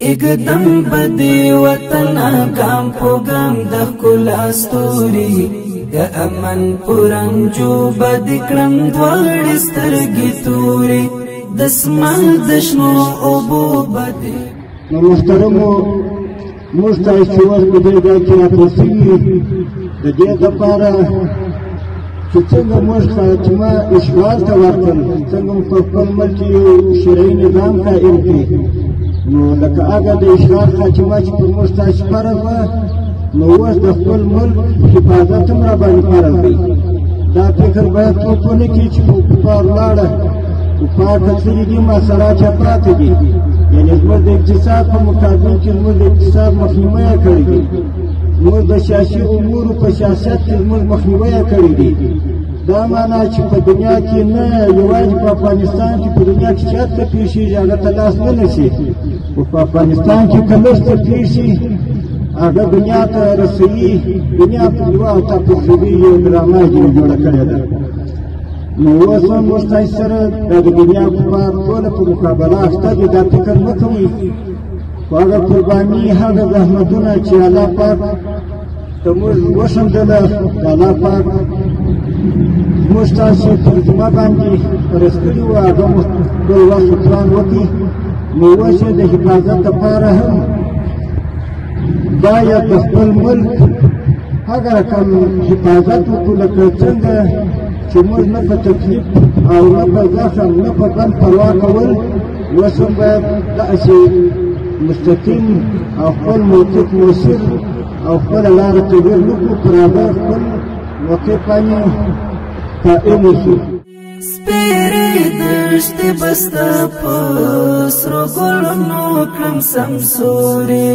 اقدم بدی وطن گام پو گام د ښکلا ستوري د امن پرنجو بدی کړم دواړې سترګې تورې د اسمان د شنو اوبو بدی. نو محترمو موږ ته چې وخت په دې ځای کې راپرسېږي د دې دپاره چې څنګه موږ خاتمه اشغال ته ورکړل، څنګه موږ په خپل ملک کې یو شرعي نظام قایم کړي. نو لکه هغه د اشغال خاتمه چې پر موږ تاسې فرض وه، نو اوس د خپل ملک حفاظت هم راباندې فرض دی. دا فکر باید څوک ونه کړي چې په کفار ولاړه کفار ته تللي دي مسله چپاته دي، یعنې زموږ د اقتصاد په مقابل کې زموږ د اقتصاد مخنیوی یې کړی دی، زموږ د سیاسي امورو په سیاست کې زموږ مخنیوی یې کړی دی. دا معنا چې په دنیا کې نه یوازې په افغانستان کې، په دنیا کې چې هر څه پېښېږي هغه ته لاس نه نشي، خو په افغانستان کې که لږ څه پېښ شي هغه دنیا ته رسوي. دنیا په یوه تاپوخوي یو ډرامه جوړه کړې ده. نو اوس هم موږ تاسې سره دا د دنیا کفار ټوله په مقابله اخته دي. دا فکر مه کوئ، خو هغه قرباني هغه زحمتونه چې الله پاک ته موږ وښندله، د الله پاک موږ تاسې پر ذمه باندې فرض کړي وو، هغه مو ټول وخت پلان وکړي. نو اوس یې د حفاظت دپاره هم باید د خپل ملک هغه رقم حفاظت وکړو لکه څنګه چې موږ نه په تکلیف او نه په زخم نه په غم پروا کول، اوس هم باید داسې مستقیم او خپل موقف مؤثر او خپله لاره تغیر نه کړو، پر هغه خپل موقف باندې قائم اوسو. سپیرې دښتې به ستا په سرو ګلونو کړم سمسورې